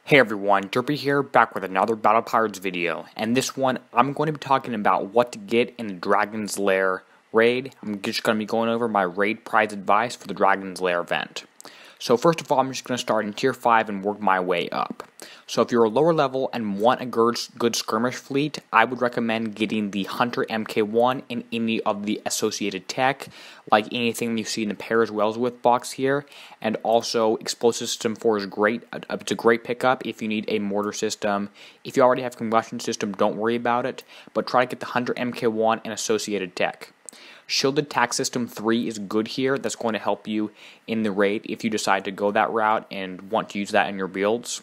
Hey everyone, Derpy here, back with another Battle Pirates video, and this one I'm going to be talking about what to get in the Dragon's Lair raid. I'm just going to be going over my raid prize advice for the Dragon's Lair event. So first of all, I'm just going to start in tier 5 and work my way up. So if you're a lower level and want a good skirmish fleet, I would recommend getting the Hunter MK1 and any of the associated tech, like anything you see in the Pairs Wells with box here, and also Explosive System 4 is great. It's a great pickup if you need a mortar system. If you already have combustion system, don't worry about it, but try to get the Hunter MK1 and associated tech. Shielded Tack System 3 is good here. That's going to help you in the raid if you decide to go that route and want to use that in your builds.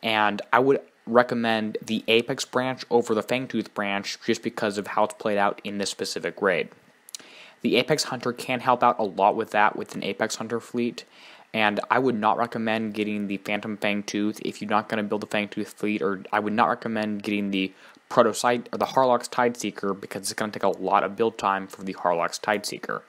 And I would recommend the Apex branch over the Fangtooth branch just because of how it's played out in this specific raid. The Apex Hunter can help out a lot with that with an Apex Hunter fleet. And I would not recommend getting the Phantom Fangtooth if you're not going to build a Fangtooth fleet, or I would not recommend getting the Protocyte or the Harlock's Tideseeker because it's going to take a lot of build time for the Harlock's Tideseeker.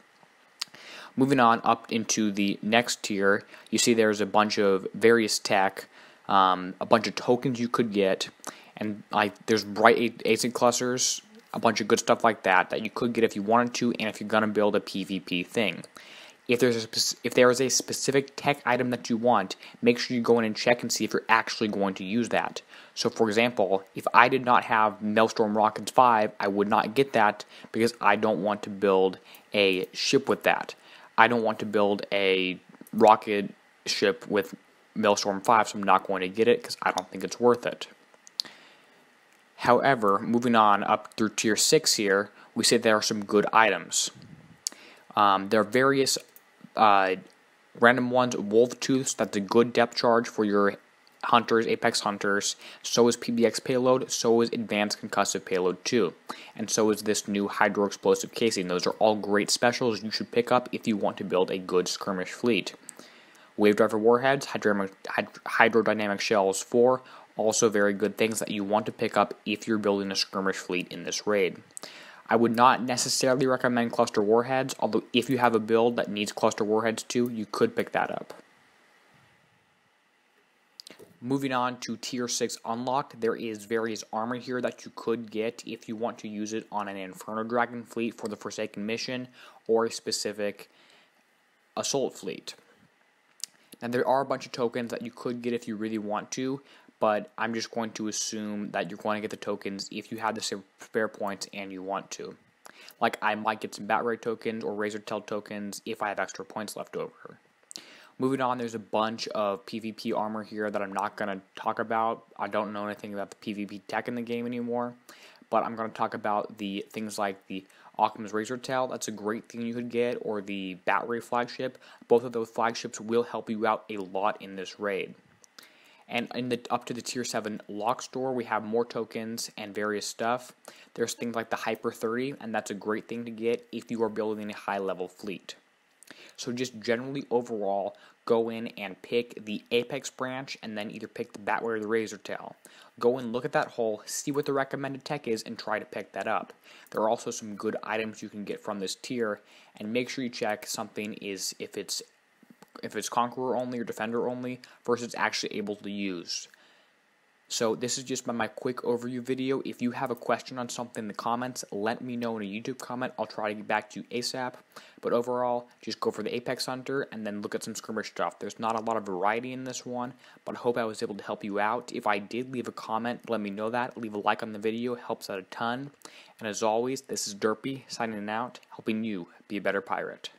Moving on up into the next tier, you see there's a bunch of various tech, a bunch of tokens you could get, and there's bright ASIC clusters, a bunch of good stuff like that you could get if you wanted to, and if you're going to build a PvP thing. If there is a specific tech item that you want, make sure you go in and check and see if you're actually going to use that. So for example, if I did not have Maelstrom Rockets 5, I would not get that because I don't want to build a ship with that. I don't want to build a rocket ship with Maelstrom 5, so I'm not going to get it because I don't think it's worth it. However, moving on up through tier 6 here, we say there are some good items. There are various random ones. Wolf Tooths, that's a good depth charge for your hunters, Apex Hunters. So is PBX Payload, so is Advanced Concussive Payload 2. And so is this new Hydro Explosive Casing. Those are all great specials you should pick up if you want to build a good skirmish fleet. Wave Driver Warheads, Hydrodynamic Shells 4, also very good things that you want to pick up if you're building a skirmish fleet in this raid. I would not necessarily recommend Cluster Warheads, although if you have a build that needs Cluster Warheads too, you could pick that up. Moving on to Tier 6 Unlocked, there is various armor here that you could get if you want to use it on an Inferno Dragon fleet for the Forsaken mission or a specific Assault fleet. Now there are a bunch of tokens that you could get if you really want to, but I'm just going to assume that you're going to get the tokens if you have the spare points and you want to. Like I might get some Bat Ray tokens or Razor Tail tokens if I have extra points left over. Moving on, there's a bunch of PvP armor here that I'm not going to talk about. I don't know anything about the PvP tech in the game anymore, but I'm going to talk about the things like the Occam's Razor Tail. That's a great thing you could get, or the Bat Ray flagship. Both of those flagships will help you out a lot in this raid. And up to the Tier 7 lock store, we have more tokens and various stuff. There's things like the Hyper 30, and that's a great thing to get if you are building a high-level fleet. So just generally overall, go in and pick the Apex branch, and then either pick the Bat Ray or the Razor Tail. Go and look at that hole, see what the recommended tech is, and try to pick that up. There are also some good items you can get from this tier, and make sure you check something is if it's Conqueror only or Defender only versus actually able to use. So this is just my quick overview video. If you have a question on something in the comments, let me know in a YouTube comment. I'll try to get back to you ASAP. But overall, just go for the Apex Hunter and then look at some skirmish stuff. There's not a lot of variety in this one, but I hope I was able to help you out. If I did, leave a comment, let me know that. Leave a like on the video, helps out a ton. And as always, this is Derpy signing out, helping you be a better pirate.